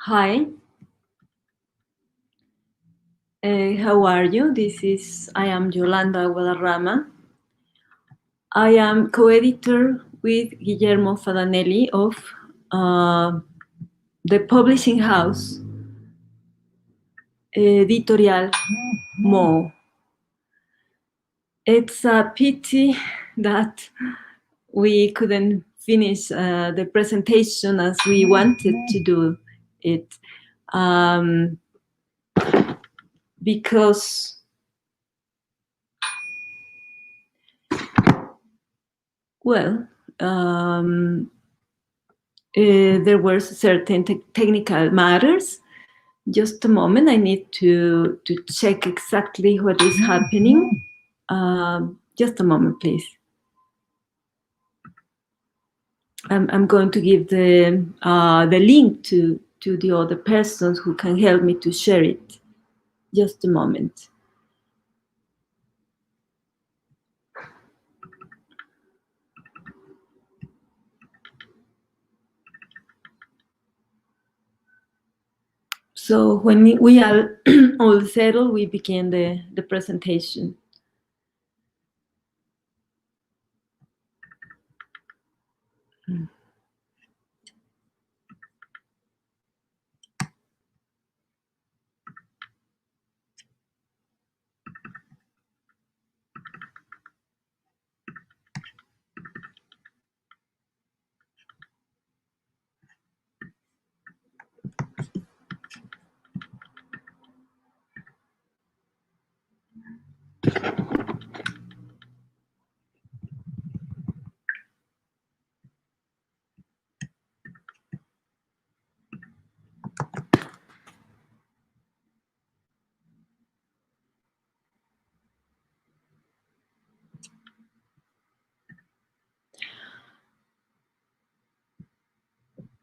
Hi, how are you? I am Yolanda Guadarrama. I am co-editor with Guillermo Fadamelli of the publishing house Editorial Moho. It's a pity that we couldn't finish the presentation as we wanted to do it, because there were certain technical matters. Just a moment, I need to check exactly what is happening. Just a moment, please. I'm going to give the link to the other persons who can help me to share it. Just a moment. So when we are all settled, we begin the presentation.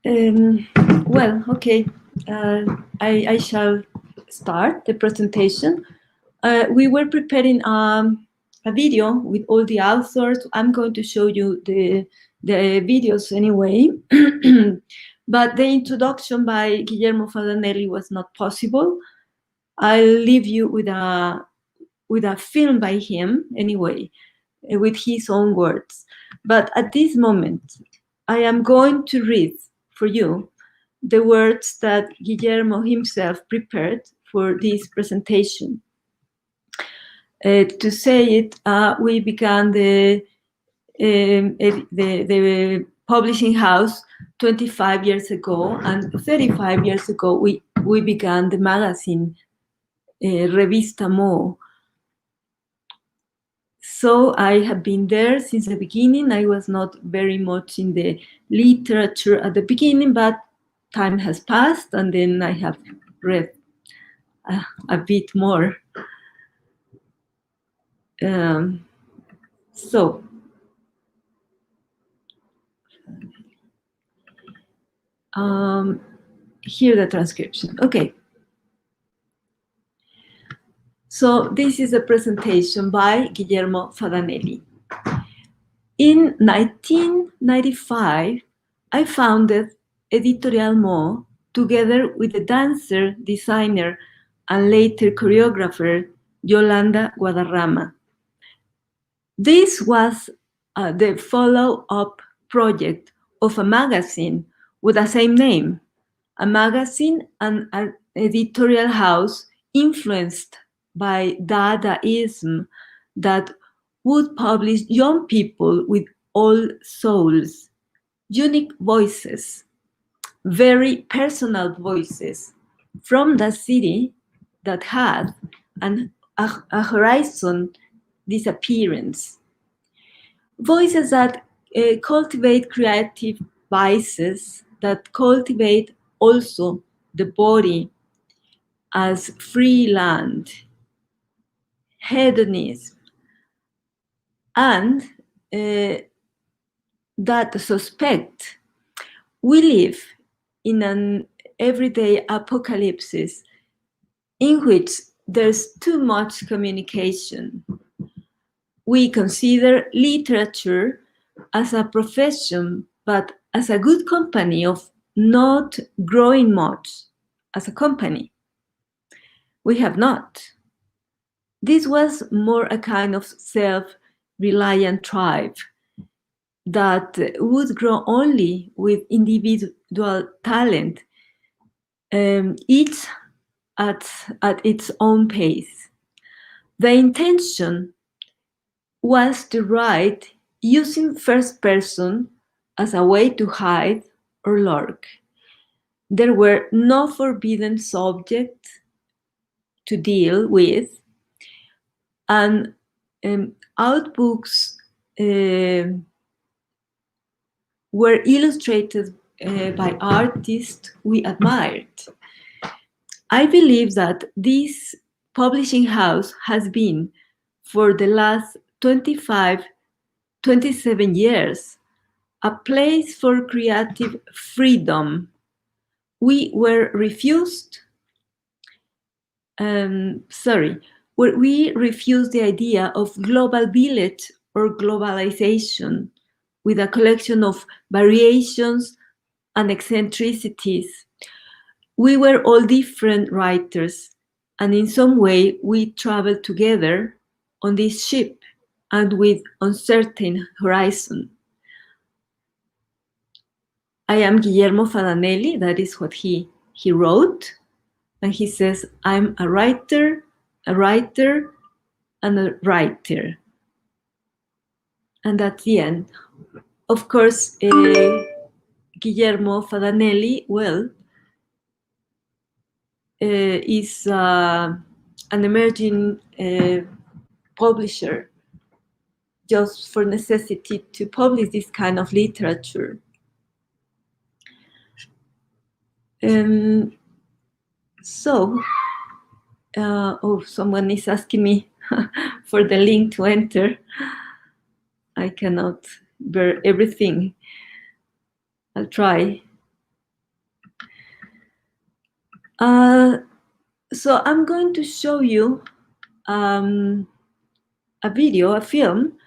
Well, okay, I shall start the presentation. We were preparing a video with all the authors. I'm going to show you the videos anyway, but the introduction by Guillermo Fadamelli was not possible. I'll leave you with a film by him anyway, with his own words. But at this moment, I am going to read for you the words that Guillermo himself prepared for this presentation. To say it, we began the publishing house 25 years ago, and 35 years ago we began the magazine Revista Moho. So I have been there since the beginning. I was not very much in the literature at the beginning, but time has passed, and then I have read a bit more. So here the transcription. Okay. So this is a presentation by Guillermo Fadamelli. In 1995, I founded Editorial Moho together with the dancer, designer, and later choreographer Yolanda Guadarrama. This was the follow-up project of a magazine with the same name, a magazine and an editorial house influenced by Dadaism that would publish young people with all souls, unique voices, very personal voices from the city that had a horizon disappearance. Voices that cultivate creative vices, that cultivate also the body as free land, hedonism, and that suspect we live in an everyday apocalypse in which there's too much communication. We consider literature as a profession, but as a good company of not growing much, as a company. We have not. This was more a kind of self-reliant tribe that would grow only with individual talent, each at its own pace. The intention was to write using first person as a way to hide or lurk. There were no forbidden subjects to deal with, and outbooks were illustrated by artists we admired. I believe that this publishing house has been, for the last 25, 27 years, a place for creative freedom. We were refused, we refused the idea of global village or globalization with a collection of variations and eccentricities. We were all different writers, and in some way we traveled together on this ship and with uncertain horizon. I am Guillermo Fadamelli, that is what he wrote, and he says, I'm a writer, and a writer. And that's the end. Of course, Guillermo Fadamelli, well, is an emerging publisher just for necessity to publish this kind of literature. Someone is asking me for the link to enter. I cannot bear everything. I'll try. So I'm going to show you a video, a film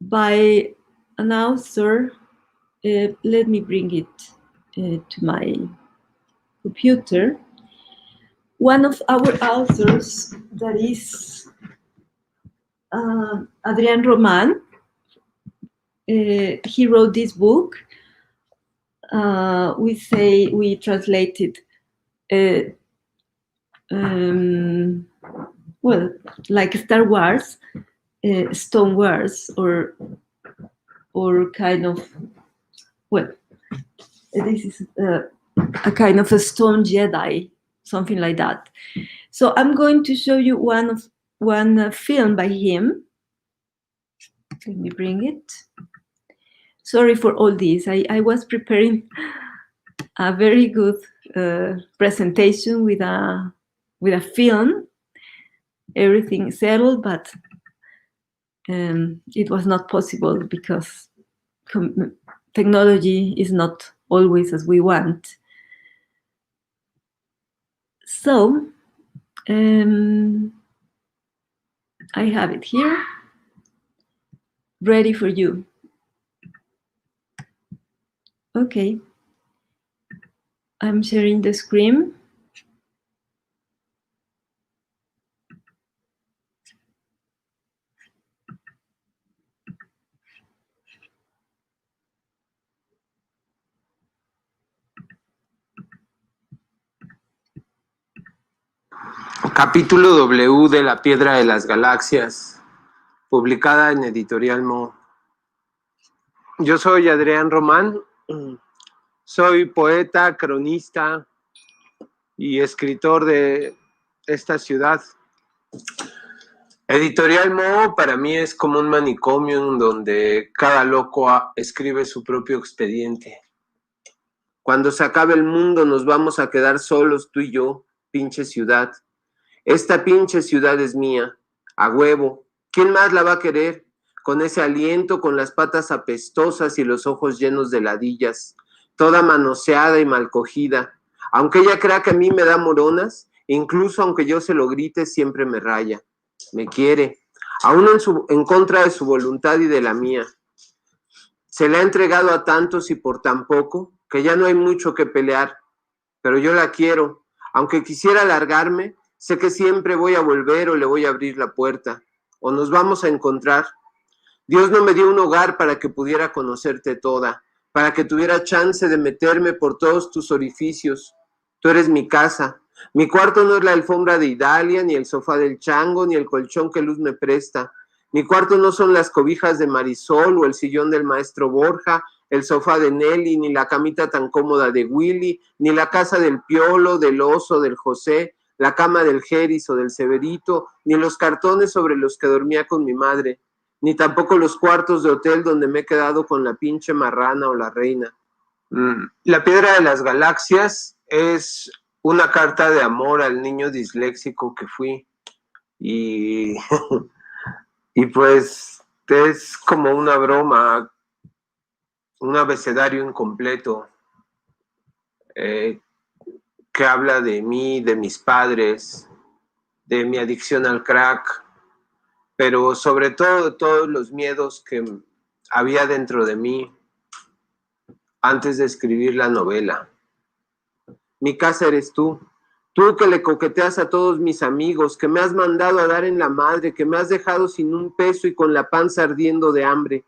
by an author. Let me bring it to my computer. One of our authors, that is Adrian Roman. He wrote this book. We translated, well, like Star Wars, Stone Wars, or kind of, well, this is a kind of a Stone Jedi, something like that. So I'm going to show you one film by him. Let me bring it. Sorry for all this. I was preparing a very good presentation with a film, everything settled, but it was not possible because technology is not always as we want. So I have it here, ready for you. Okay, I'm sharing the screen. Capítulo W de La Piedra de las Galaxias, publicada en Editorial Moho. Yo soy Adrián Román, soy poeta, cronista y escritor de esta ciudad. Editorial Moho para mí es como un manicomio en donde cada loco escribe su propio expediente. Cuando se acabe el mundo nos vamos a quedar solos tú y yo, pinche ciudad. Esta pinche ciudad es mía, a huevo. ¿Quién más la va a querer? Con ese aliento, con las patas apestosas y los ojos llenos de ladillas, toda manoseada y mal cogida. Aunque ella crea que a mí me da moronas, incluso aunque yo se lo grite, siempre me raya. Me quiere, aún en contra de su voluntad y de la mía. Se le ha entregado a tantos y por tan poco, que ya no hay mucho que pelear. pero yo la quiero. Aunque quisiera largarme, sé que siempre voy a volver o le voy a abrir la puerta, o nos vamos a encontrar. Dios no me dio un hogar para que pudiera conocerte toda, para que tuviera chance de meterme por todos tus orificios. Tú eres mi casa. Mi cuarto no es la alfombra de Italia, ni el sofá del chango, ni el colchón que Luz me presta. Mi cuarto no son las cobijas de Marisol o el sillón del maestro Borja, el sofá de Nelly, ni la camita tan cómoda de Willy, ni la casa del Piolo, del Oso, del José, la cama del Geris o del Severito, ni los cartones sobre los que dormía con mi madre, ni tampoco los cuartos de hotel donde me he quedado con la pinche marrana o la reina. La piedra de las galaxias es una carta de amor al niño disléxico que fui. Y, y pues es como una broma, un abecedario incompleto que habla de mí, de mis padres, de mi adicción al crack, pero sobre todo de todos los miedos que había dentro de mí antes de escribir la novela. Mi casa eres tú que le coqueteas a todos mis amigos, que me has mandado a dar en la madre, que me has dejado sin un peso y con la panza ardiendo de hambre.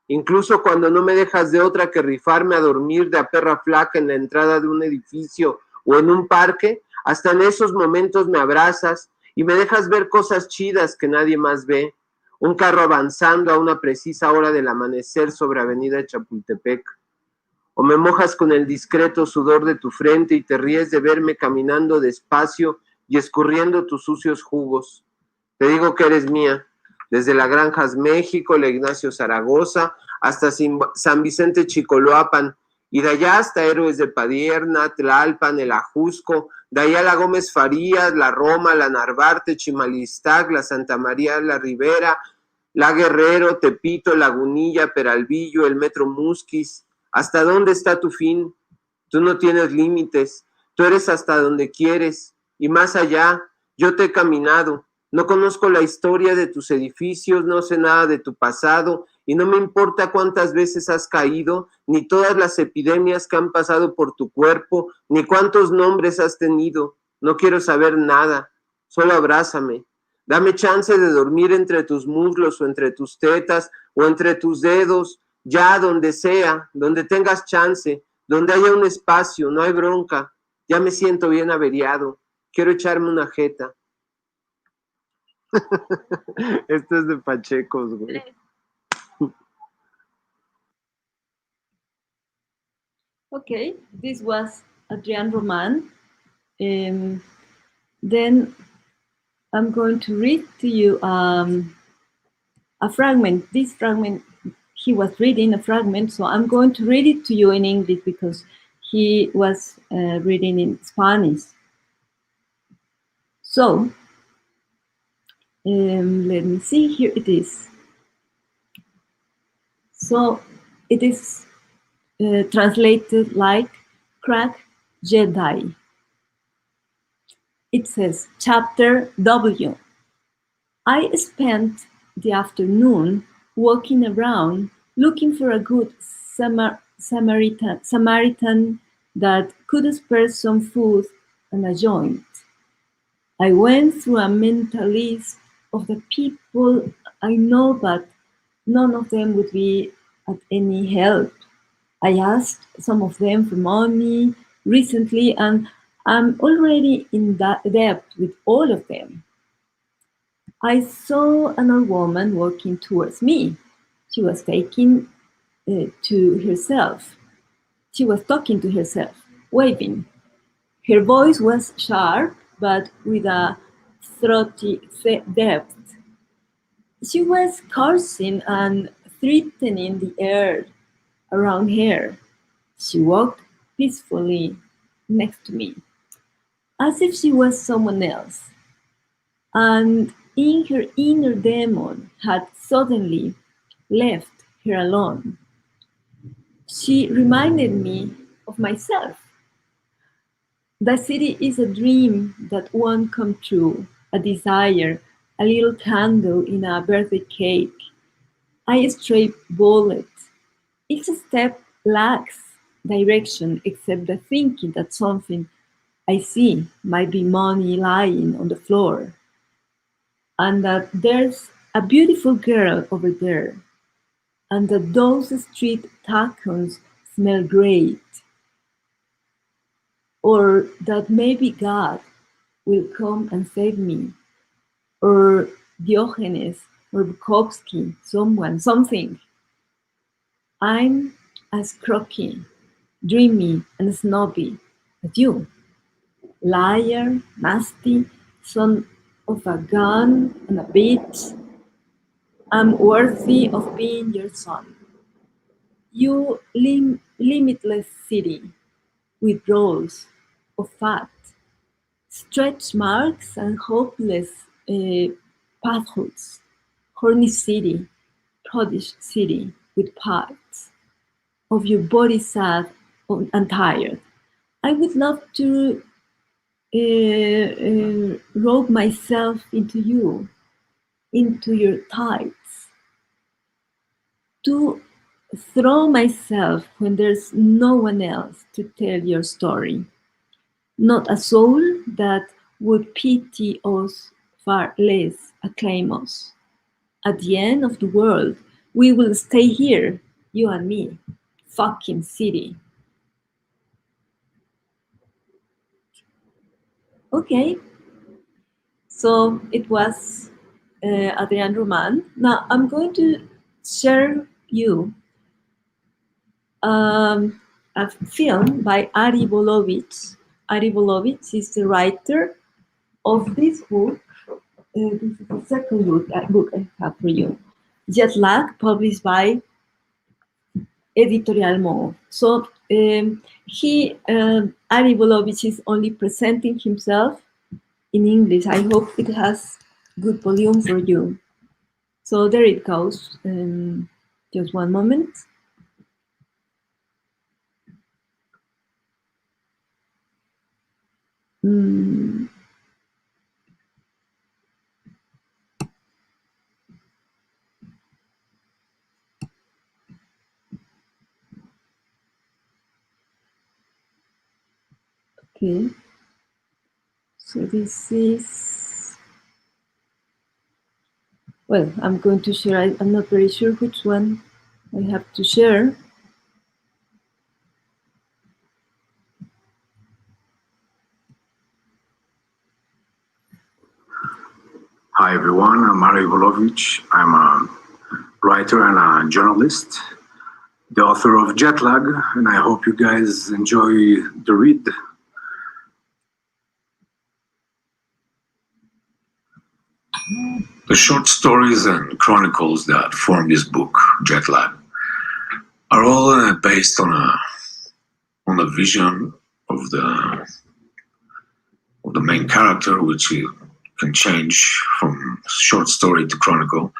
Incluso cuando no me dejas de otra que rifarme a dormir de a perra flaca en la entrada de un edificio o en un parque, hasta en esos momentos me abrazas y me dejas ver cosas chidas que nadie más ve. Un carro avanzando a una precisa hora del amanecer sobre Avenida Chapultepec. O me mojas con el discreto sudor de tu frente y te ríes de verme caminando despacio y escurriendo tus sucios jugos. Te digo que eres mía, desde la Granjas México, la Ignacio Zaragoza, hasta San Vicente Chicoloapan, y de allá hasta Héroes de Padierna, Tlalpan, el Ajusco, de allá la Gómez Farías, la Roma, la Narvarte, Chimalistac, la Santa María la Ribera, la Guerrero, Tepito, Lagunilla, Peralvillo, el Metro Musquis. ¿Hasta dónde está tu fin? Tú no tienes límites, tú eres hasta donde quieres, y más allá, yo te he caminado. No conozco la historia de tus edificios, no sé nada de tu pasado, y no me importa cuántas veces has caído, ni todas las epidemias que han pasado por tu cuerpo, ni cuántos nombres has tenido. No quiero saber nada, solo abrázame. Dame chance de dormir entre tus muslos o entre tus tetas o entre tus dedos, ya donde sea, donde tengas chance, donde haya un espacio, no hay bronca. Ya me siento bien averiado, quiero echarme una jeta. Esto es de Pachecos, güey. Okay, this was Adrian Roman. Then I'm going to read to you a fragment. This fragment, he was reading a fragment, so I'm going to read it to you in English because he was reading in Spanish. So, let me see, here it is. So, it is translated like Crack Jedi. It says, Chapter W. I spent the afternoon walking around looking for a good Samaritan that could spare some food and a joint. I went through a mental list of the people I know, but none of them would be at any help. I asked some of them for money recently, and I'm already in debt with all of them. I saw an old woman walking towards me. She was talking to herself, waving. Her voice was sharp, but with a throaty depth. She was cursing and threatening the air around her. She walked peacefully next to me, as if she was someone else. And in her inner demon had suddenly left her alone. She reminded me of myself. The city is a dream that won't come true, a desire, a little candle in a birthday cake. I stray bullet. Each step lags. direction except the thinking that something I see might be money lying on the floor, and that there's a beautiful girl over there, and that those street tacos smell great, or that maybe God will come and save me, or Diogenes, or Bukowski, someone, something. I'm as croaky, dreamy, and snobby as you. Liar, nasty, son of a gun and a bitch. I'm worthy of being your son. You limitless city with rolls of fat, stretch marks and hopeless pathos. Horny city, prodigy city with parts of your body sad and tired. I would love to robe myself into you, into your tights, to throw myself when there's no one else to tell your story. Not a soul that would pity us, far less acclaim us. At the end of the world, we will stay here, you and me, fucking city. Okay, so it was Adrian Roman. Now I'm going to share you a film by Ari Bolovich. Ari Bolovich is the writer of this book. This is the second book I have for you. Jet Lag, published by Editorial Moho. So Ari Bolovich is only presenting himself in English. I hope it has good volume for you. So there it goes. Just one moment. Okay. So this is, well, I'm going to share. I'm not very sure which one I have to share. Hi everyone, I'm Ari Volovich. I'm a writer and a journalist, the author of Jet Lag, and I hope you guys enjoy the read. The short stories and chronicles that form this book, Jet Lag, are all based on a vision of the main character, which can change from short story to chronicle,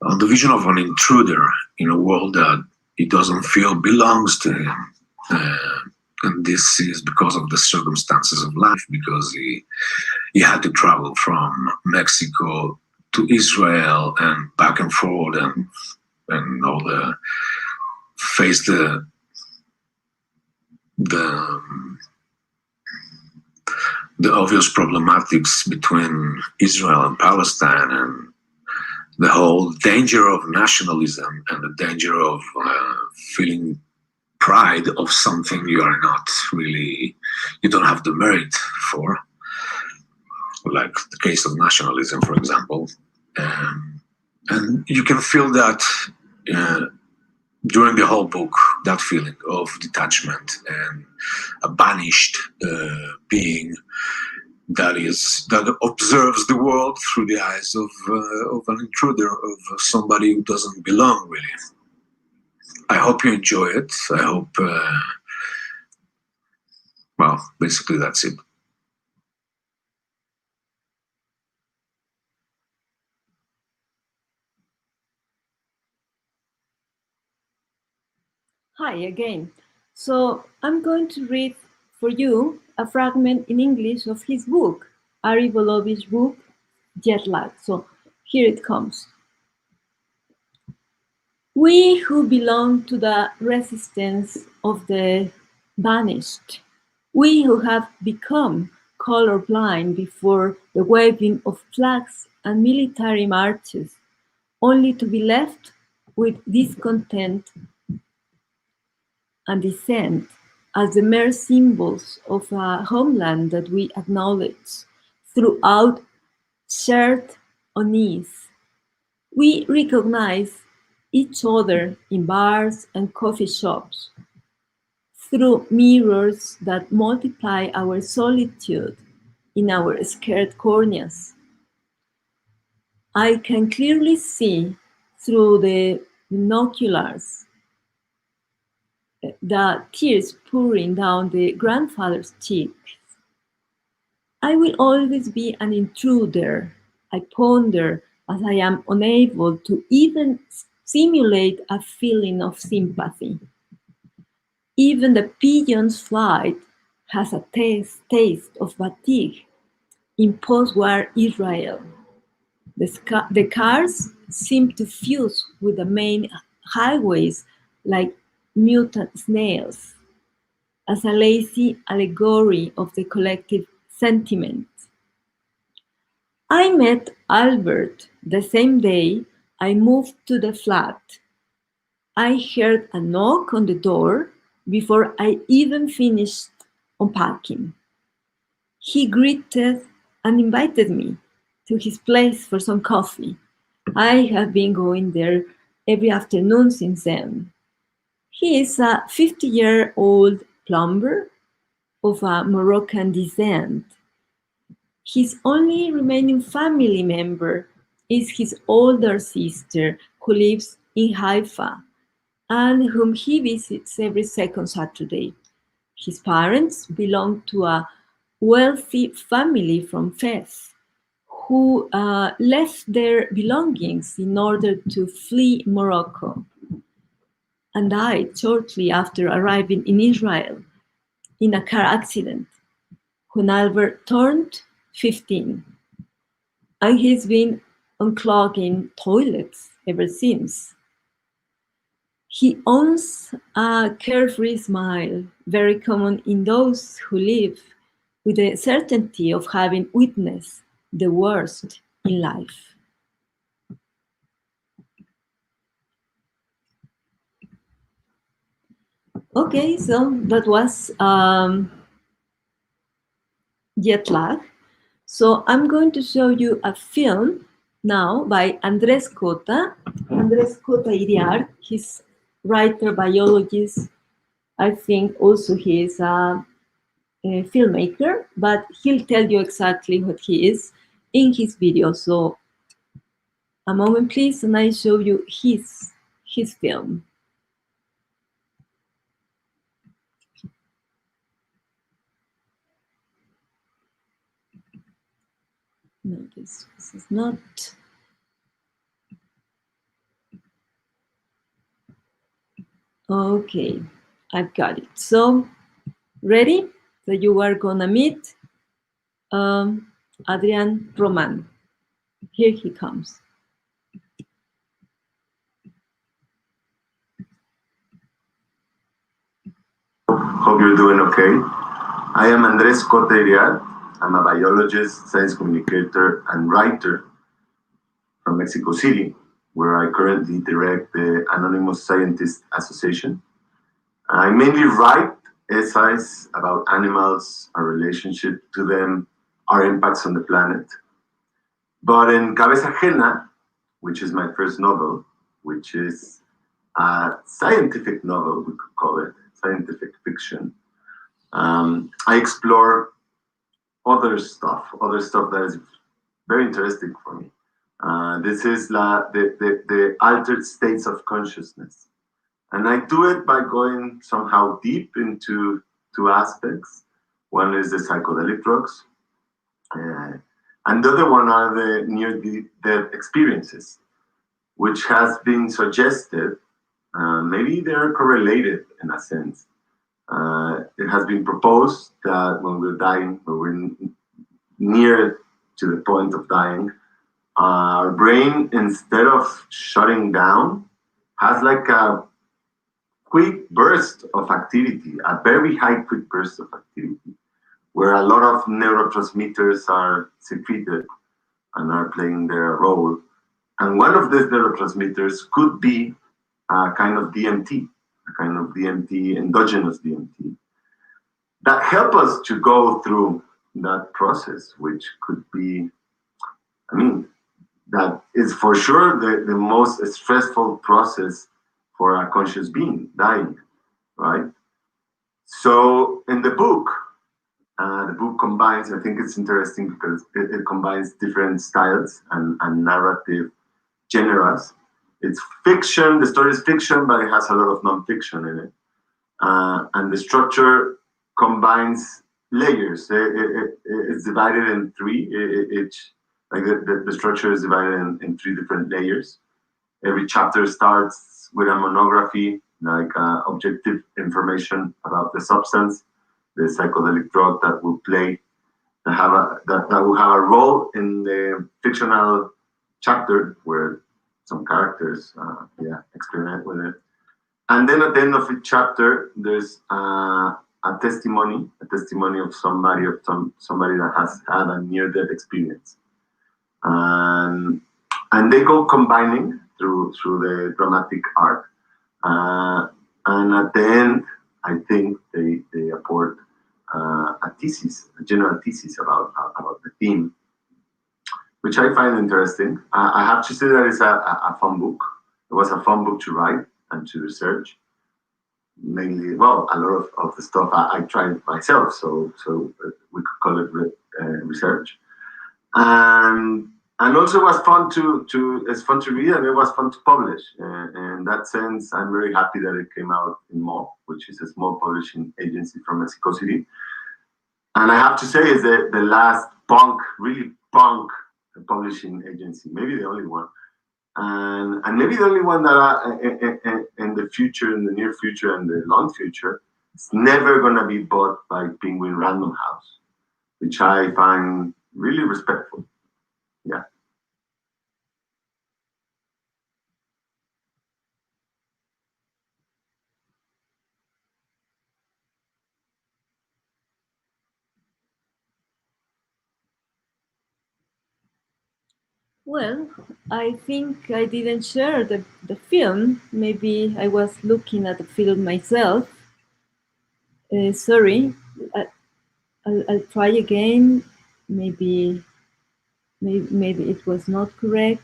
on the vision of an intruder in a world that he doesn't feel belongs to him. And this is because of the circumstances of life, because he had to travel from Mexico to Israel and back and forth, and all the face the obvious problematics between Israel and Palestine, and the whole danger of nationalism and the danger of feeling pride of something you are not really, you don't have the merit for, like the case of nationalism, for example. And you can feel that during the whole book, that feeling of detachment and a banished being that observes the world through the eyes of an intruder, of somebody who doesn't belong, really. I hope you enjoy it. I hope, well, basically that's it. Hi again. So I'm going to read for you a fragment in English of his book, Ari Bolovich's book, Jet Lag. So here it comes. We who belong to the resistance of the vanished, we who have become colorblind before the waving of flags and military marches, only to be left with discontent and dissent as the mere symbols of a homeland that we acknowledge throughout shared unease. We recognize each other in bars and coffee shops through mirrors that multiply our solitude in our scared corneas. I can clearly see through the binoculars the tears pouring down the grandfather's cheeks. I will always be an intruder, I ponder, as I am unable to even simulate a feeling of sympathy. Even the pigeon's flight has a taste of fatigue in post-war Israel. The cars seem to fuse with the main highways like mutant snails, as a lazy allegory of the collective sentiment. I met Albert the same day I moved to the flat. I heard a knock on the door before I even finished unpacking. He greeted and invited me to his place for some coffee. I have been going there every afternoon since then. He is a 50-year-old plumber of a Moroccan descent. His only remaining family member is his older sister, who lives in Haifa and whom he visits every second Saturday. His parents belong to a wealthy family from Fez who left their belongings in order to flee Morocco and died shortly after arriving in Israel in a car accident when Albert turned 15. And he's been unclogging toilets ever since. He owns a carefree smile, very common in those who live with the certainty of having witnessed the worst in life. Okay, so that was jet lag. So I'm going to show you a film now by Andres Cota. Andres Cota Iriar, he's writer, biologist. I think also he is a filmmaker, but he'll tell you exactly what he is in his video. So a moment, please, and I show you his film. No, this is not. Okay, I've got it. So, ready? So you are gonna meet Adrian Roman. Here he comes. Hope you're doing okay. I am Andres Coteriel. I'm a biologist, science communicator, and writer from Mexico City, where I currently direct the Anonymous Scientist Association. I mainly write essays about animals, our relationship to them, our impacts on the planet. But in Cabeza Ajena, which is my first novel, which is a scientific novel, we could call it, scientific fiction, I explore other stuff that is very interesting for me. This is the altered states of consciousness. And I do it by going somehow deep into two aspects. One is the psychedelic drugs, and the other one are the near-death experiences, which has been suggested. Maybe they're correlated in a sense. It has been proposed that when we're dying, when we're near to the point of dying, our brain, instead of shutting down, has like a quick burst of activity, a very high quick burst of activity, where a lot of neurotransmitters are secreted and are playing their role. And one of these neurotransmitters could be a kind of DMT, endogenous DMT, that help us to go through that process, which could be, that is for sure the most stressful process for a conscious being, dying, right? So in the book combines, I think it's interesting because it combines different styles and narrative genres. It's fiction, the story is fiction, but it has a lot of non-fiction in it. And the structure combines layers. It's divided in three. The structure is divided in three different layers. Every chapter starts with a monography, like objective information about the substance, the psychedelic drug that will play, that will have a role in the fictional chapter where some characters experiment with it. And then at the end of each chapter, there's a testimony of somebody that has had a near-death experience. And they go combining through the dramatic art. And at the end, I think they apport a general thesis about the theme, which I find interesting. I have to say that it's a fun book. It was a fun book to write and to research. Mainly, well, a lot of the stuff I tried myself, so we could call it research. And also it was fun it's fun to read, and it was fun to publish. In that sense, I'm very happy that it came out in Moho, which is a small publishing agency from Mexico City. And I have to say, it's the last really punk publishing agency, maybe the only one. And maybe the only one that in the near future and the long future, it's never going to be bought by Penguin Random House, which I find really respectful. Yeah. Well, I think I didn't share the film. Maybe I was looking at the film myself. Sorry. I'll try again. Maybe it was not correct.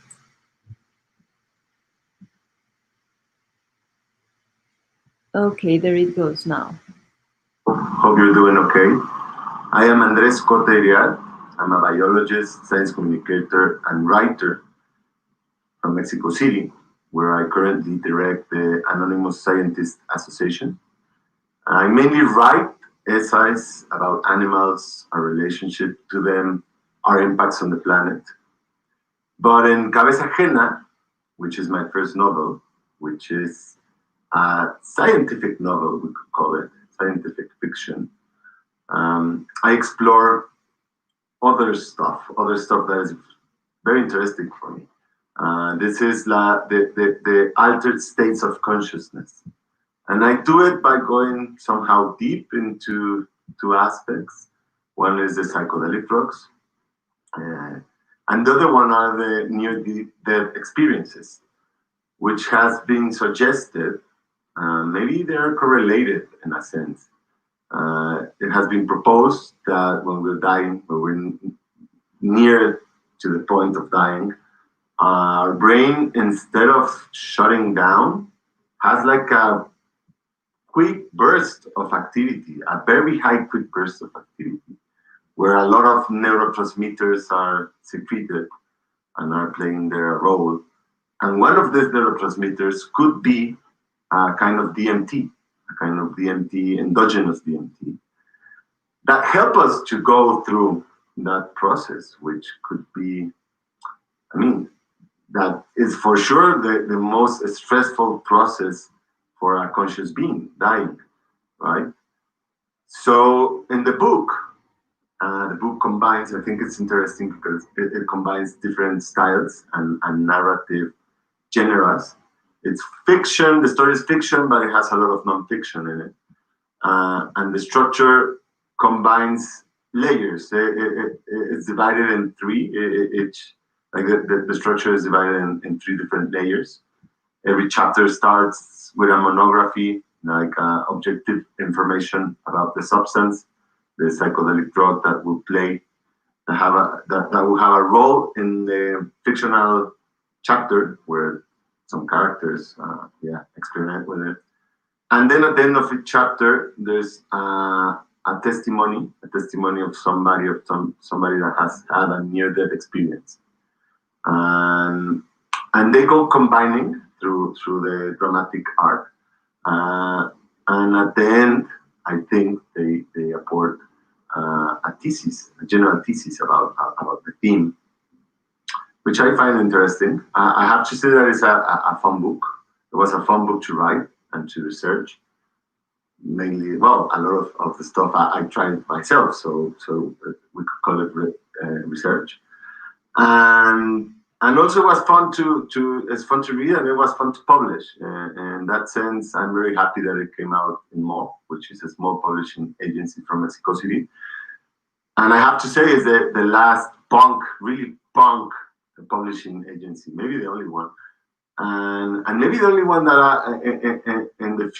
Okay, there it goes now. Hope you're doing okay. I am Andrés Coterial. I'm a biologist, science communicator, and writer from Mexico City, where I currently direct the Anonymous Scientist Association. I mainly write essays about animals, our relationship to them, our impacts on the planet. But in Cabeza Ajena, which is my first novel, which is a scientific novel, we could call it, scientific fiction, I explore other stuff that is very interesting for me. This is the altered states of consciousness. And I do it by going somehow deep into two aspects. One is the psychedelic drugs, and the other one are the near-death experiences, which has been suggested. Maybe they're correlated in a sense. It has been proposed that when we're dying, when we're near to the point of dying, our brain, instead of shutting down, has like a quick burst of activity, a very high quick burst of activity, where a lot of neurotransmitters are secreted and are playing their role. And one of these neurotransmitters could be a kind of DMT, endogenous DMT, that help us to go through that process, which could be, that is for sure the most stressful process for a conscious being, dying, right? So in the book combines, I think it's interesting because it combines different styles and narrative genres. It's fiction. The story is fiction, but it has a lot of non-fiction in it. And the structure combines layers. It's divided in three. The structure is divided in three different layers. Every chapter starts with a monography, like objective information about the substance, the psychedelic drug that will play, that will have a role in the fictional chapter where some characters, experiment with it. And then at the end of each chapter, there's a testimony of somebody that has had a near-death experience, and they go combining through the dramatic arc, and at the end, I think they apport a general thesis about the theme, which I find interesting. I have to say that it's a fun book. It was a fun book to write and to research. Mainly, well, a lot of the stuff I tried myself, so we could call it research. And also it was fun it's fun to read, and it was fun to publish. In that sense, I'm very happy that it came out in Moho, which is a small publishing agency from Mexico City. And I have to say, is the last really punk publishing agency, maybe the only one. And maybe the only one that in the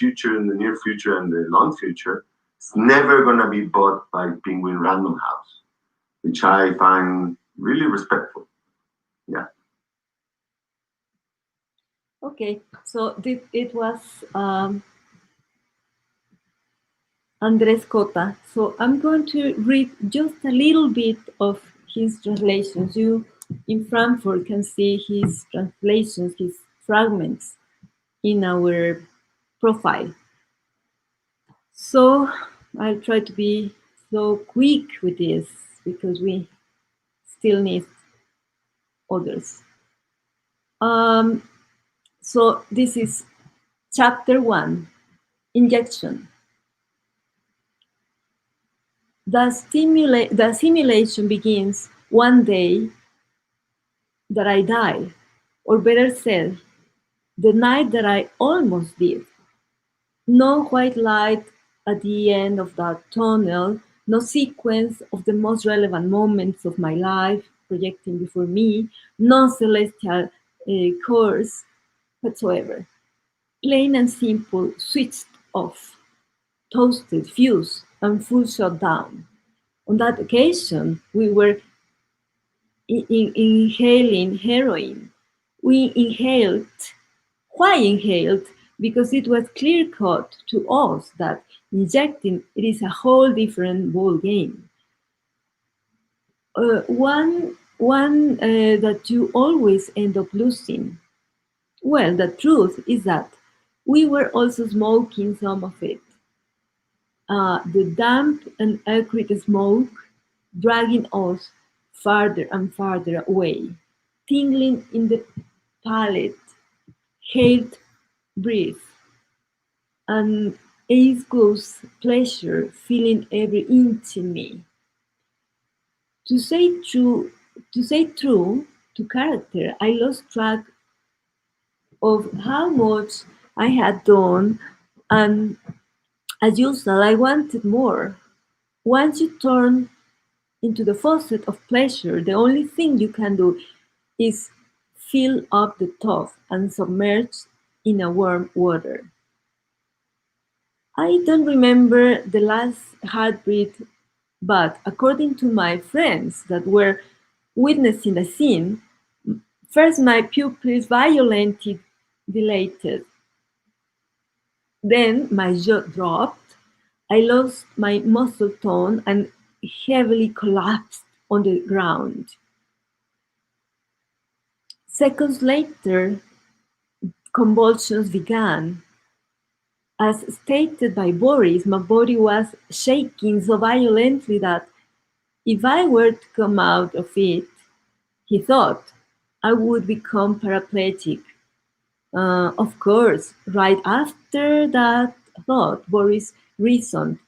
near future and the long future, is never going to be bought by Penguin Random House, which I find really respectful. Yeah. Okay, so it was Andres Cota. So I'm going to read just a little bit of his translations. You in Frankfurt can see his translations, his fragments in our profile. So I'll try to be so quick with this because we still need others. So this is chapter 1, injection. The simulation begins one day that I die, or better said, the night that I almost did. No white light at the end of that tunnel, no sequence of the most relevant moments of my life projecting before me, no celestial course whatsoever. Plain and simple, switched off, toasted, fused, and full shutdown. On that occasion, we were inhaling heroin. We inhaled. Why inhaled? Because it was clear-cut to us that injecting it is a whole different ball game. One that you always end up losing. Well, the truth is that we were also smoking some of it. The damp and acrid smoke dragging us farther and farther away, tingling in the palate, hate breath, and ace-goose pleasure filling every inch in me. To say true to character, I lost track of how much I had done, and as usual, I wanted more. Once you turn into the faucet of pleasure, the only thing you can do is fill up the tub and submerge in a warm water. I don't remember the last heartbeat, but according to my friends that were witnessing the scene, first my pupils violently dilated. Then my jaw dropped, I lost my muscle tone and heavily collapsed on the ground. Seconds later, convulsions began. As stated by Boris, my body was shaking so violently that if I were to come out of it, he thought, I would become paraplegic. Of course, right after that thought, Boris reasoned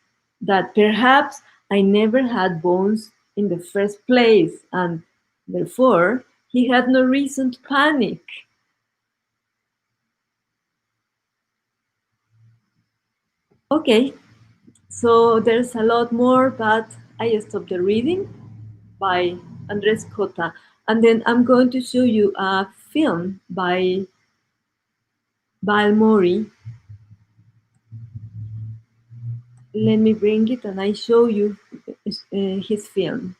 that perhaps I never had bones in the first place, and therefore he had no reason to panic. Okay, so there's a lot more, but I stopped the reading by Andres Cota. And then I'm going to show you a film by Valmori. Let me bring it and I show you his film.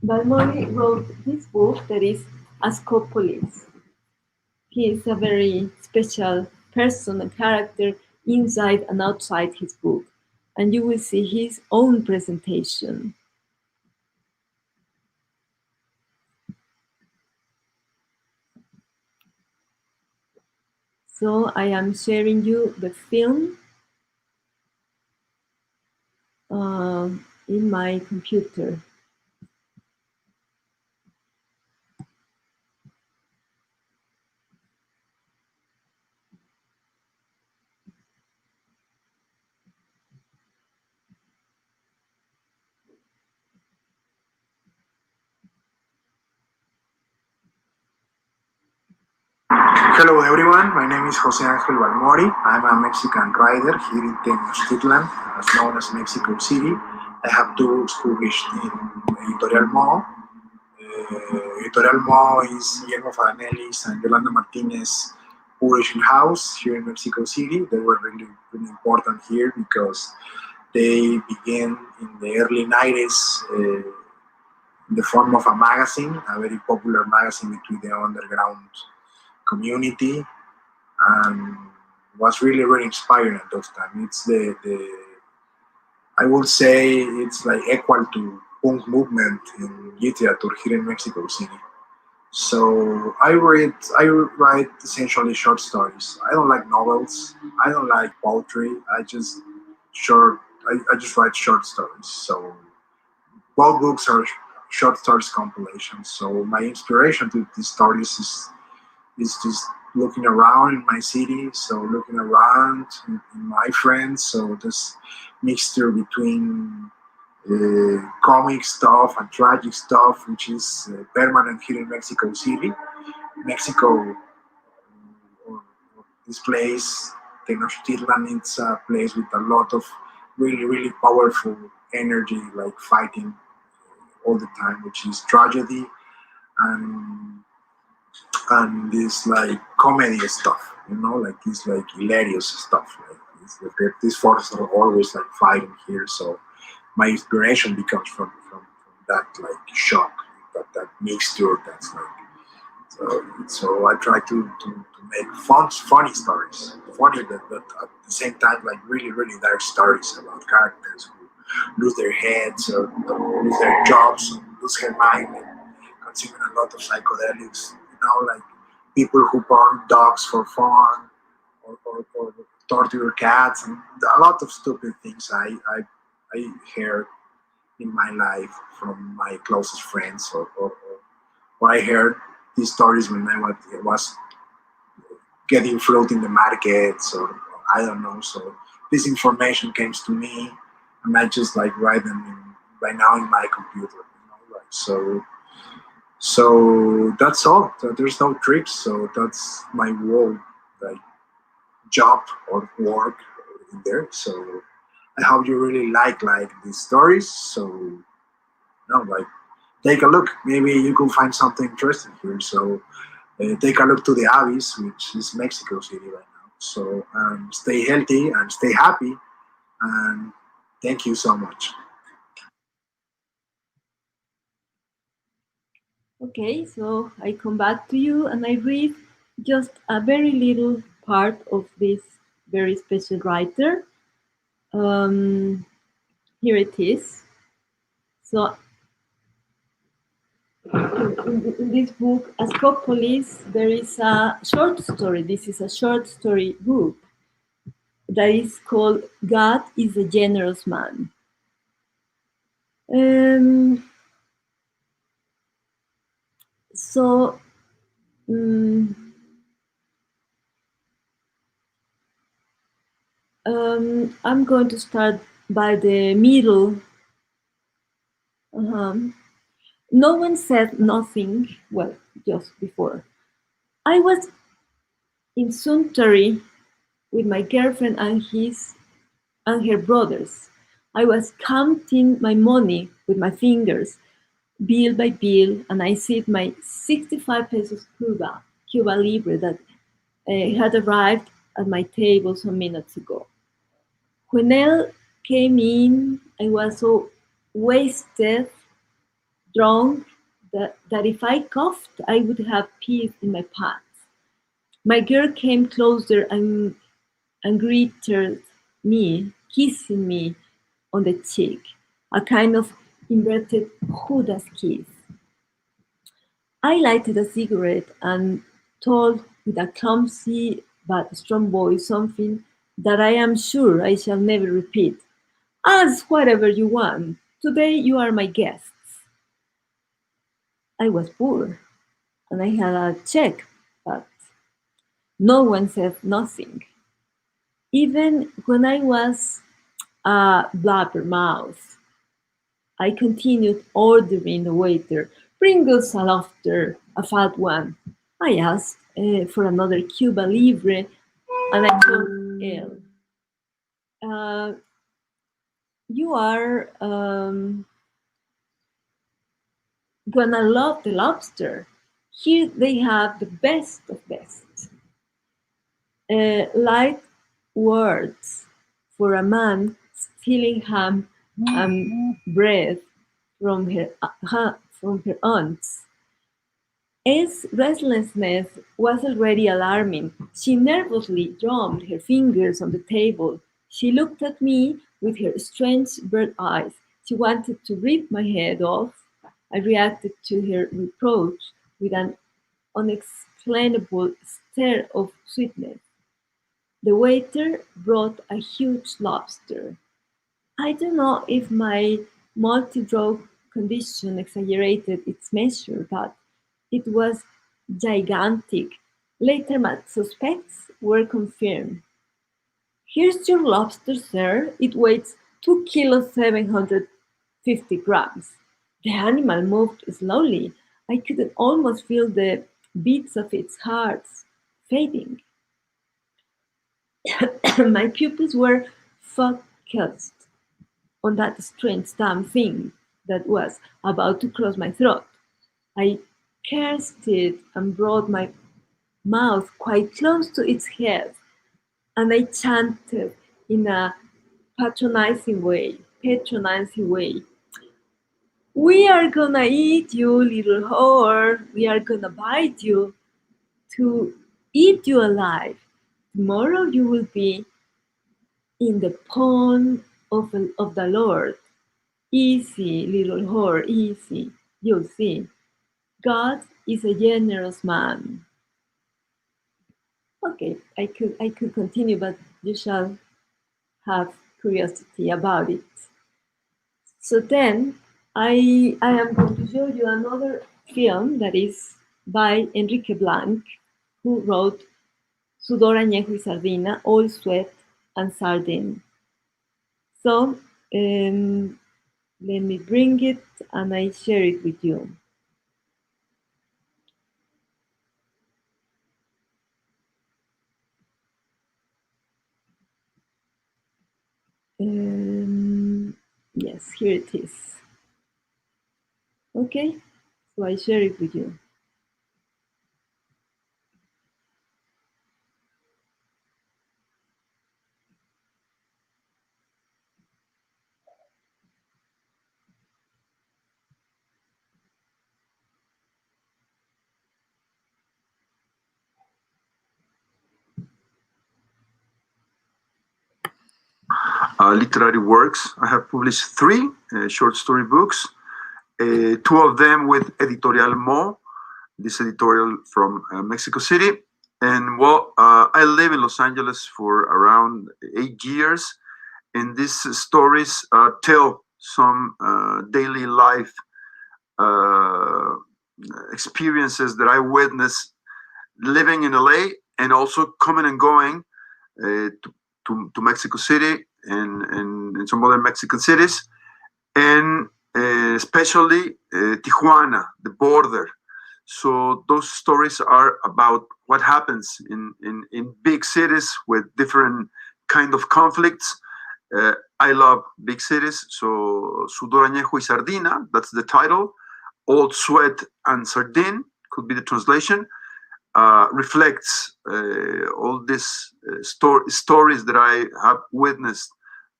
Valmori wrote this book that is Ascopolis. He is a very special person and character inside and outside his book. And you will see his own presentation. So I am sharing you the film in my computer. Hello everyone, my name is Josiah Valmori. I'm a Mexican writer here in Tenochtitlan, as known as Mexico City. I have two books published in Editorial Moho. Editorial Moho is Guillermo Fadamelli's and Yolanda Martinez's publishing house here in Mexico City. They were really, really important here because they began in the early 90s in the form of a magazine, a very popular magazine between the underground community, and was really, really inspiring at those times. It's the I would say it's like equal to punk movement in literature here in Mexico City. So I write essentially short stories. I don't like novels. I don't like poetry. I just write short stories. So both books are short stories compilations. So my inspiration to these stories is just looking around in my city, so looking around in my friends, so this mixture between comic stuff and tragic stuff, which is permanent here in Mexico City. Mexico, or this place, Tenochtitlan, it's a place with a lot of really, really powerful energy, like fighting all the time, which is tragedy and this like comedy stuff, like this like hilarious stuff. Like these forces are always like fighting here, so my inspiration becomes from that like shock, that mixture. That's like so I try to make funny stories, funny but at the same time like really really dark stories about characters who lose their heads or lose their jobs, or lose their mind, and consuming a lot of psychedelics. Like people who burn dogs for fun, or torture cats, and a lot of stupid things I heard in my life from my closest friends, or I heard these stories when I was getting fruit in the markets, or I don't know. So this information came to me, and I just like write them right now in my computer. So that's all. So there's no tricks. So that's my whole like job or work in there. So I hope you really like these stories. So like take a look. Maybe you could find something interesting here. So take a look to the Abyss, which is Mexico City right now. So stay healthy and stay happy. And thank you so much. Okay, so I come back to you and I read just a very little part of this very special writer. Here it is. So in this book, Ascopolis, there is a short story. This is a short story book that is called God is a Generous Man. So I'm going to start by the middle. No one said nothing, well, just before. I was in Suntory with my girlfriend and her brothers. I was counting my money with my fingers, bill by bill, and I see my 65 pesos Cuba Libre that had arrived at my table some minutes ago. When Elle came in, I was so wasted, drunk, that if I coughed, I would have peed in my pants. My girl came closer and greeted me, kissing me on the cheek, a kind of inverted Judas kiss. I lighted a cigarette and told with a clumsy but strong voice something that I am sure I shall never repeat. Ask whatever you want. Today you are my guests. I was poor and I had a check, but no one said nothing. Even when I was a blabbermouth, I continued ordering the waiter, bring us a lobster, a fat one. I asked for another Cuba Libre, and I told Elle, you are gonna love the lobster. Here they have the best of best. Light words for a man stealing ham and bread from her aunts. As restlessness was already alarming, she nervously drummed her fingers on the table. She looked at me with her strange bird eyes. She wanted to rip my head off. I reacted to her reproach with an unexplainable stare of sweetness. The waiter brought a huge lobster. I don't know if my multi-drug condition exaggerated its measure, but it was gigantic. Later my suspects were confirmed. Here's your lobster, sir. It weighs 2 kilos 750 grams. The animal moved slowly. I could almost feel the beats of its heart fading. My pupils were focused on that strange damn thing that was about to cross my throat. I cursed it and brought my mouth quite close to its head, and I chanted in a patronizing way. We are gonna eat you, little whore. We are gonna bite you to eat you alive. Tomorrow you will be in the palm of the Lord. Easy, little whore, easy. You'll see. God is a generous man. Okay, I could continue, but you shall have curiosity about it. So then I am going to show you another film that is by Enrique Blanc, who wrote Sudor, Añejo y Sardina, Oil, Sweat and Sardine. So let me bring it and I share it with you. Yes, here it is. Okay, so I share it with you. Literary works. I have published 3 short story books, 2 of them with Editorial Moho, this editorial from Mexico City. And well, I live in Los Angeles for around 8 years, and these stories tell some daily life experiences that I witnessed living in LA and also coming and going to Mexico City and some other Mexican cities, and especially Tijuana, the border. So those stories are about what happens in big cities with different kind of conflicts. I love big cities, so Sudor, Añejo y Sardina, that's the title. Old Sweat and Sardine could be the translation. Reflects all these stories that I have witnessed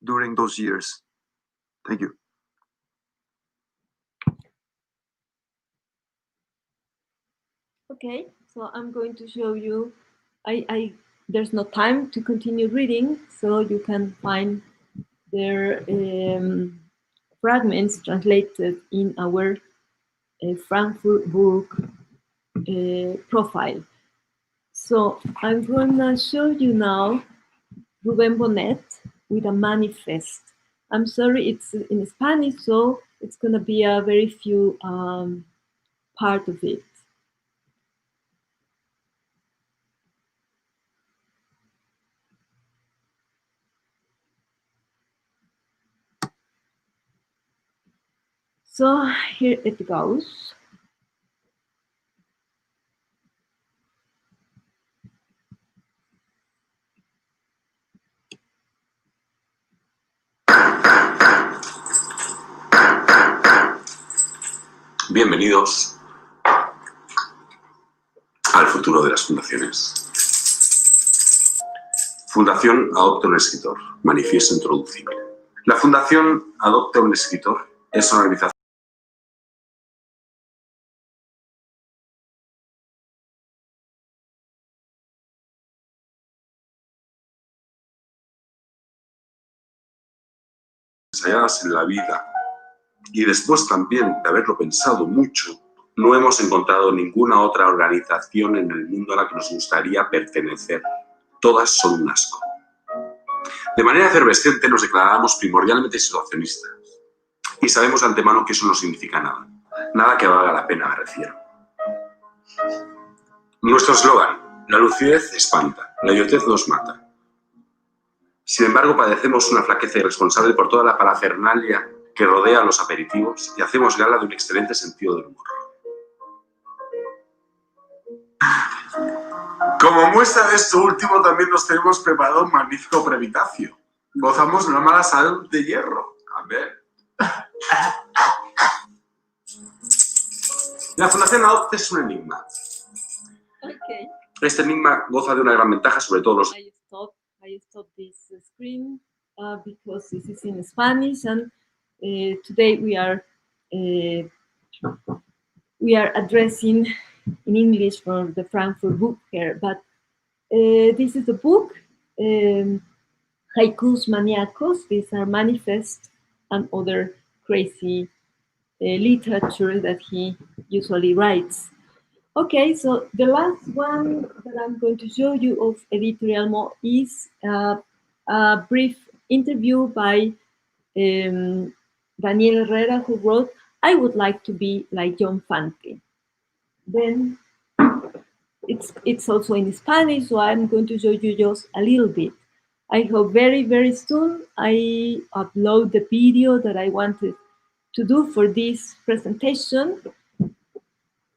during those years. Thank you. Okay, so I'm going to show you, there's no time to continue reading, so you can find their fragments translated in our Frankfurt book profile. So I'm gonna show you now Rubén Bonet with a manifest. I'm sorry, it's in Spanish, so it's gonna be a very few part of it. So here it goes. Bienvenidos al futuro de las fundaciones. Fundación adopta un escritor. Manifiesto introducible. La Fundación adopta un escritor. Es una organización ensayadas en la vida. Y después también de haberlo pensado mucho, no hemos encontrado ninguna otra organización en el mundo a la que nos gustaría pertenecer. Todas son un asco. De manera efervescente nos declaramos primordialmente situacionistas. Y sabemos de antemano que eso no significa nada. Nada que valga la pena, me refiero. Nuestro eslogan: la lucidez espanta, la idiotez nos mata. Sin embargo, padecemos una flaqueza irresponsable por toda la parafernalia que rodea a los aperitivos y hacemos gala de un excelente sentido del humor. Como muestra de esto último, también nos tenemos preparado un magnífico previtacio. Gozamos de una mala salud de hierro. A ver. La Fundación Adopte es un enigma. Okay. Este enigma goza de una gran ventaja sobre todos los... I stop this screen because this is in Spanish, and today we are addressing in English for the Frankfurt book here. But this is the book, Haikus Maniacos. These are manifest and other crazy literature that he usually writes. Okay, so the last one that I'm going to show you of Editorial Moho is a brief interview by Daniel Herrera, who wrote, "I would like to be like John Fante." Then it's also in Spanish, so I'm going to show you just a little bit. I hope very, very soon I upload the video that I wanted to do for this presentation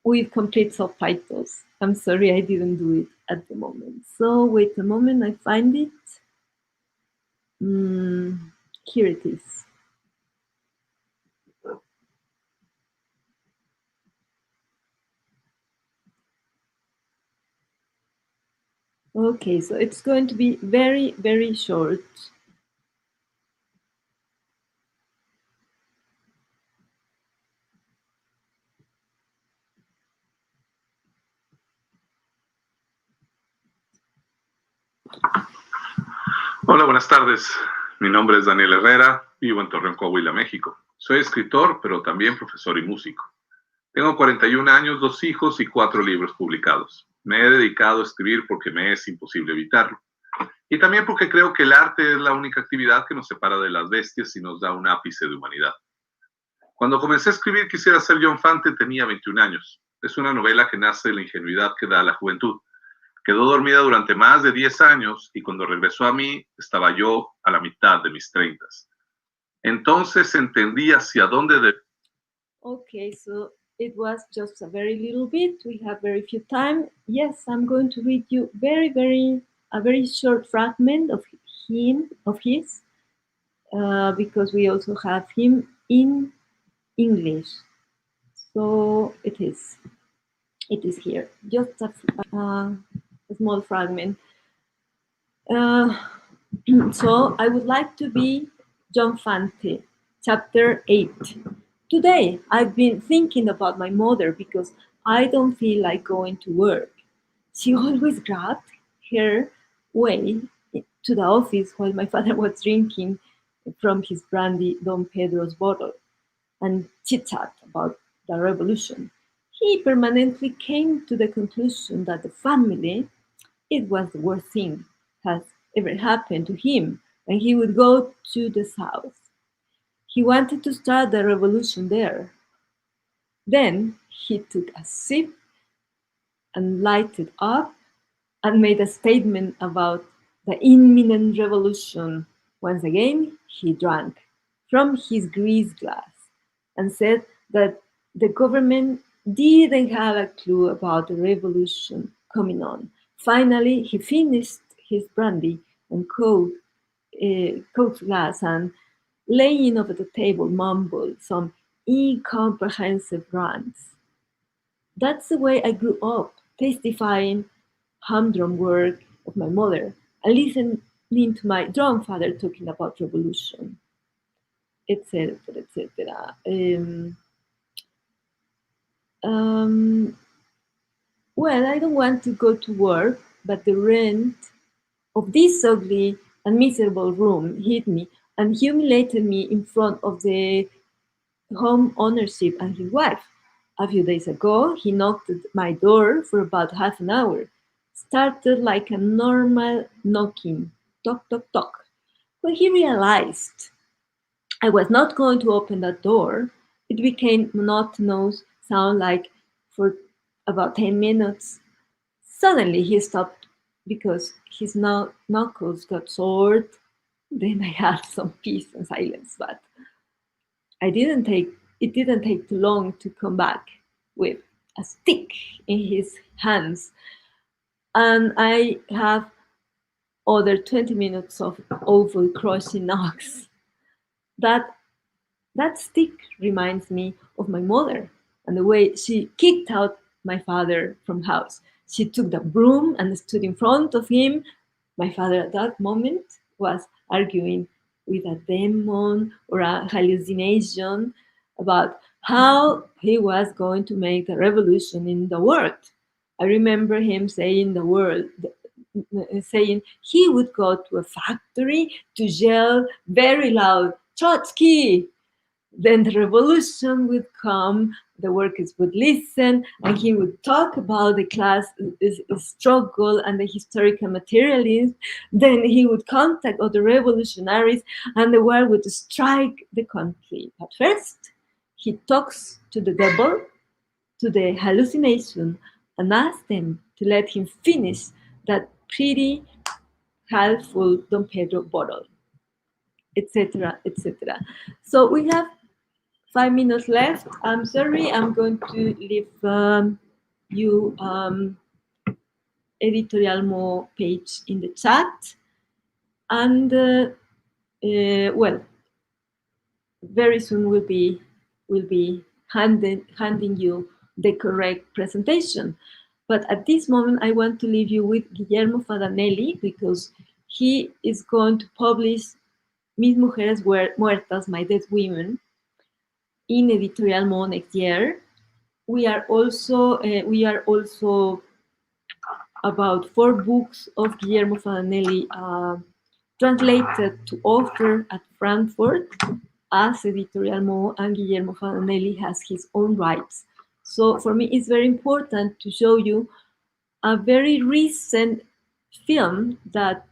with complete subtitles. I'm sorry I didn't do it at the moment. So wait a moment, I find it. Here it is. Okay, so it's going to be very, very short. Hola, buenas tardes. Mi nombre es Daniel Herrera, vivo en Torreón, Coahuila, México. Soy escritor, pero también profesor y músico. Tengo 41 años, 2 hijos y 4 libros publicados. Me he dedicado a escribir porque me es imposible evitarlo. Y también porque creo que el arte es la única actividad que nos separa de las bestias y nos da un ápice de humanidad. Cuando comencé a escribir Quisiera ser John Fante tenía 21 años. Es una novela que nace de la ingenuidad que da la juventud. Quedó dormida durante más de 10 años y cuando regresó a mí estaba yo a la mitad de mis 30. Entonces entendí hacia dónde... Okay, so it was just a very little bit. We have very few time. Yes, I'm going to read you a very short fragment of his, because we also have him in English. So it is here. Just a small fragment. So I would like to be John Fante, chapter 8. Today, I've been thinking about my mother because I don't feel like going to work. She always grabbed her way to the office while my father was drinking from his brandy Don Pedro's bottle and chit-chat about the revolution. He permanently came to the conclusion that the family, it was the worst thing has ever happened to him, and he would go to the south. He wanted to start the revolution there. Then he took a sip and lighted up and made a statement about the imminent revolution. Once again, he drank from his grease glass and said that the government didn't have a clue about the revolution coming on. Finally, he finished his brandy and coke glass and, laying over the table, mumbled some incomprehensible rants. That's the way I grew up, testifying humdrum work of my mother and listening to my grandfather talking about revolution, etc., etc. Well, I don't want to go to work, but the rent of this ugly and miserable room hit me and humiliated me in front of the home ownership and his wife. A few days ago, he knocked at my door for about half an hour. Started like a normal knocking, tock, tock, tock. When he realized I was not going to open that door, it became monotonous sound like for about 10 minutes. Suddenly he stopped because his knuckles got sore. Then I had some peace and silence, but it didn't take too long to come back with a stick in his hands. And I have other 20 minutes of oval crushing knocks. That stick reminds me of my mother and the way she kicked out my father from house. She took the broom and stood in front of him. My father at that moment was arguing with a demon or a hallucination about how he was going to make the revolution in the world. I remember him saying saying he would go to a factory to yell very loud, Trotsky! Then the revolution would come, the workers would listen, and he would talk about the class struggle and the historical materialism. Then he would contact other revolutionaries, and the war would strike the country. But first, he talks to the devil, to the hallucination, and asks them to let him finish that pretty half-full Don Pedro bottle, etc., etc. So we have 5 minutes left. I'm sorry, I'm going to leave you Editorial Moho page in the chat. And well, very soon we'll be handing you the correct presentation. But at this moment, I want to leave you with Guillermo Fadamelli because he is going to publish Mis Mujeres Muertas, My Dead Women, in Editorial Moho next year. We are also about 4 books of Guillermo Fadamelli translated to offer at Frankfurt as Editorial Moho, and Guillermo Fadamelli has his own rights. So for me, it's very important to show you a very recent film that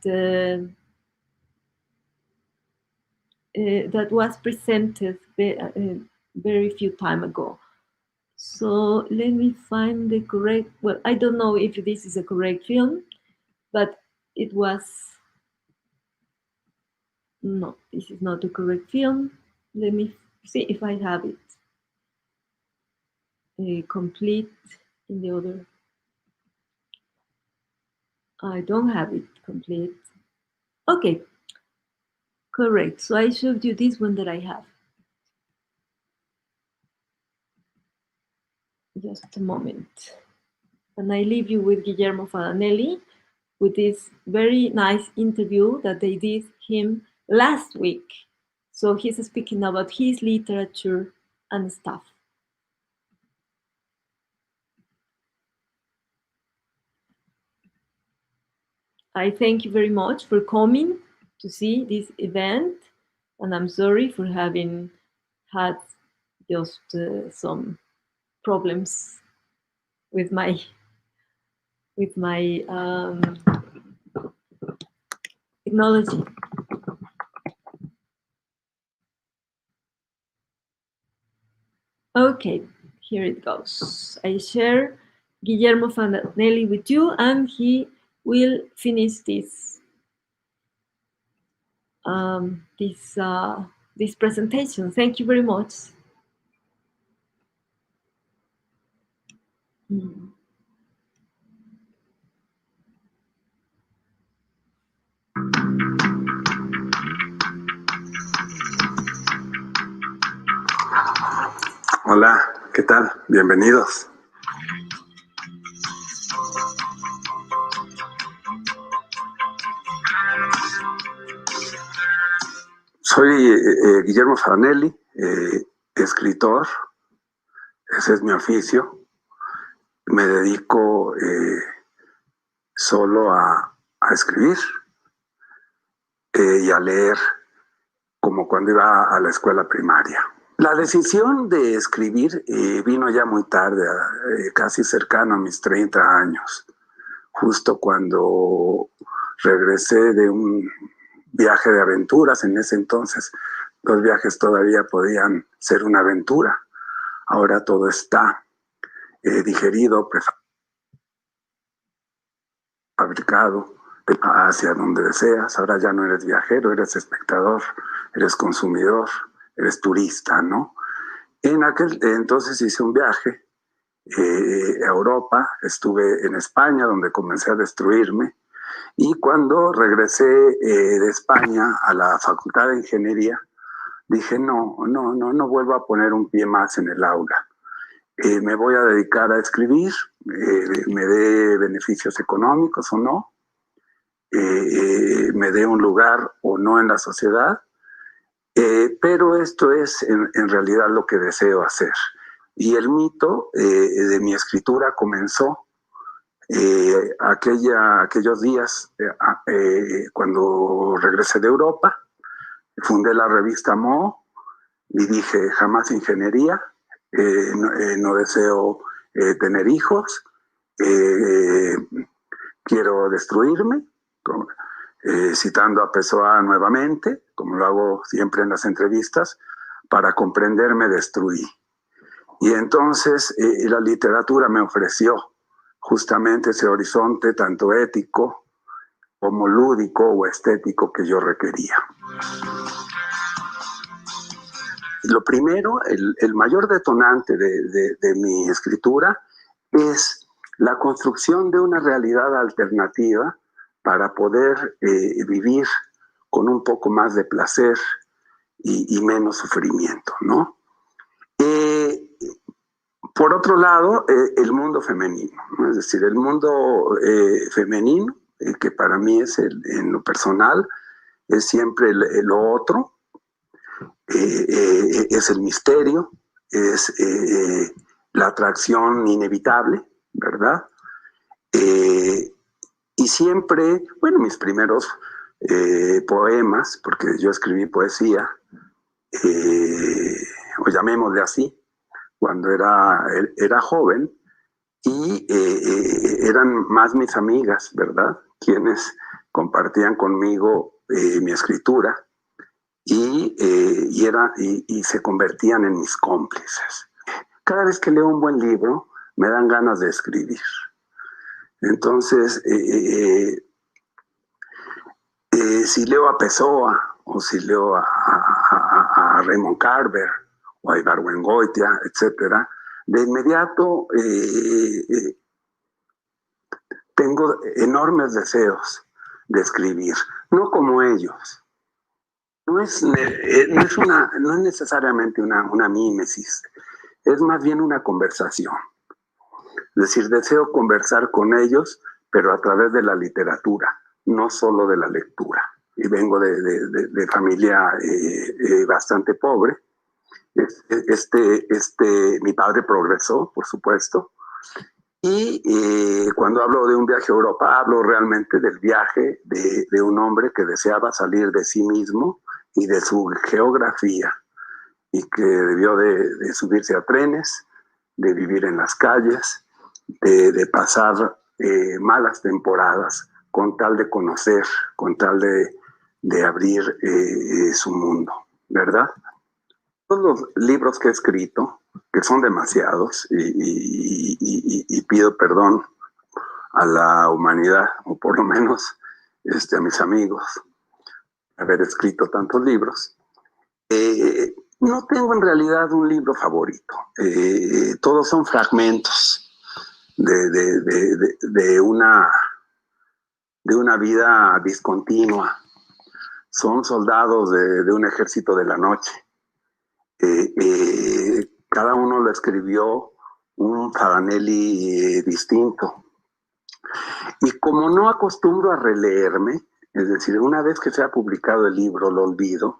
that was presented very few time ago. So let me find the correct, well, I don't know if this is a correct film, but it was, no, this is not the correct film. Let me see if I have it. complete in the other. I don't have it complete. Okay, correct. So I showed you this one that I have. Just a moment. And I leave you with Guillermo Fadamelli with this very nice interview that they did him last week. So he's speaking about his literature and stuff. I thank you very much for coming to see this event, and I'm sorry for having had just some problems with my technology. Okay, here it goes. I share Guillermo Fadamelli with you, and he will finish this this presentation. Thank you very much. Hola, ¿qué tal? Bienvenidos. Soy Guillermo Fadanelli, escritor, ese es mi oficio. Me dedico solo a escribir y a leer, como cuando iba a la escuela primaria. La decisión de escribir vino ya muy tarde, casi cercano a mis 30 años, justo cuando regresé de un viaje de aventuras. En ese entonces los viajes todavía podían ser una aventura. Ahora todo está digerido, fabricado hacia donde deseas. Ahora ya no eres viajero, eres espectador, eres consumidor, eres turista, ¿no? En aquel entonces hice un viaje a Europa, estuve en España, donde comencé a destruirme, y cuando regresé de España a la Facultad de Ingeniería, dije, no vuelvo a poner un pie más en el aula. Me voy a dedicar a escribir, me dé beneficios económicos o no, me dé un lugar o no en la sociedad, pero esto es en realidad lo que deseo hacer. Y el mito de mi escritura comenzó aquellos días cuando regresé de Europa. Fundé la revista Moho y dije, jamás ingeniería, no deseo tener hijos, quiero destruirme, citando a Pessoa nuevamente, como lo hago siempre en las entrevistas, para comprender me destruí. Y entonces la literatura me ofreció justamente ese horizonte tanto ético como lúdico o estético que yo requería. Lo primero, el mayor detonante de mi escritura es la construcción de una realidad alternativa para poder vivir con un poco más de placer y menos sufrimiento, ¿no? Por otro lado, el mundo femenino, ¿no? Es decir, el mundo femenino, que para mí es en lo personal, es siempre lo otro, es el misterio, es la atracción inevitable, ¿verdad? Y siempre, bueno, mis primeros poemas, porque yo escribí poesía, o llamémosle así, cuando era joven, y eran más mis amigas, ¿verdad?, quienes compartían conmigo mi escritura y se convertían en mis cómplices. Cada vez que leo un buen libro, me dan ganas de escribir. Entonces, si leo a Pessoa, o si leo a Raymond Carver, o a Ibargüengoitia, etcétera, De inmediato tengo enormes deseos de escribir, no como ellos. No es necesariamente una mímesis, es más bien una conversación. Es decir, deseo conversar con ellos, pero a través de la literatura, no solo de la lectura. Y vengo de familia bastante pobre. Mi padre progresó, por supuesto. Y cuando hablo de un viaje a Europa, hablo realmente del viaje de un hombre que deseaba salir de sí mismo y de su geografía, y que debió de subirse a trenes, de vivir en las calles, de pasar malas temporadas con tal de conocer, con tal de abrir su mundo, ¿verdad? Todos los libros que he escrito, que son demasiados, y pido perdón a la humanidad, o por lo menos a mis amigos, haber escrito tantos libros. No tengo en realidad un libro favorito. Todos son fragmentos de una vida discontinua. Son soldados de un ejército de la noche. Cada uno lo escribió un Fadanelli distinto. Y como no acostumbro a releerme, es decir, una vez que se ha publicado el libro lo olvido,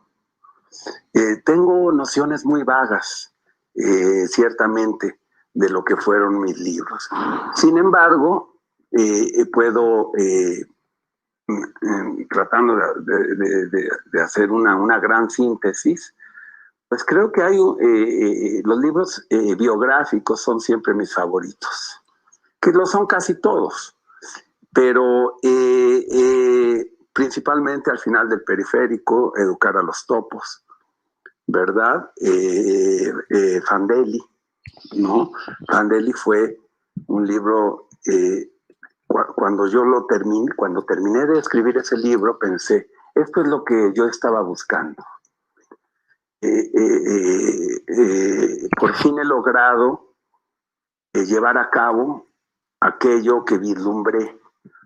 tengo nociones muy vagas, ciertamente, de lo que fueron mis libros. Sin embargo, puedo, tratando de hacer una gran síntesis, pues creo que hay los libros biográficos son siempre mis favoritos, que lo son casi todos, pero principalmente al final del periférico, Educar a los topos, ¿verdad? Fadanelli, ¿no? Fadanelli fue un libro, cuando terminé de escribir ese libro, pensé, esto es lo que yo estaba buscando. Por fin he logrado llevar a cabo aquello que vislumbré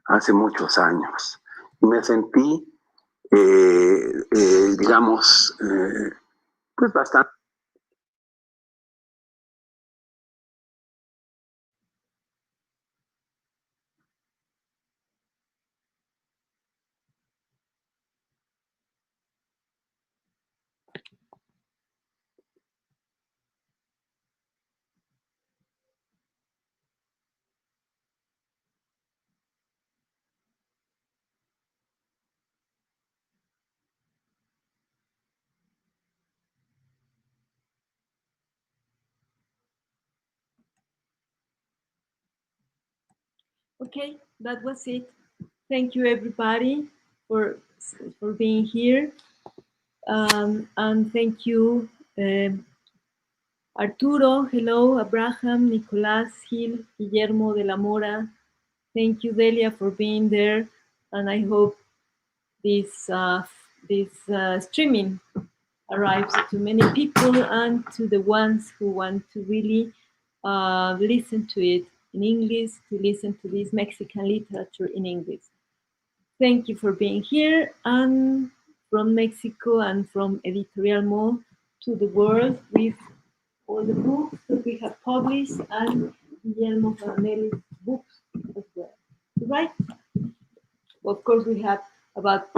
hace muchos años. Y me sentí, digamos, pues bastante. Okay, that was it. Thank you, everybody, for being here. And thank you, Arturo. Hello, Abraham, Nicolás, Gil, Guillermo de la Mora. Thank you, Delia, for being there. And I hope this streaming arrives to many people and to the ones who want to really listen to it in English, to listen to this Mexican literature in English. Thank you for being here, and from Mexico and from Editorial Moho to the world with all the books that we have published and Guillermo Fadamelli's books as well. Right? Of course, we have about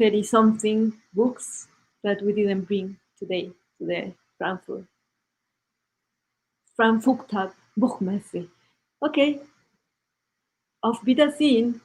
30-something books that we didn't bring today to the Frankfurter Buchmesse. Okay. Auf Wiedersehen.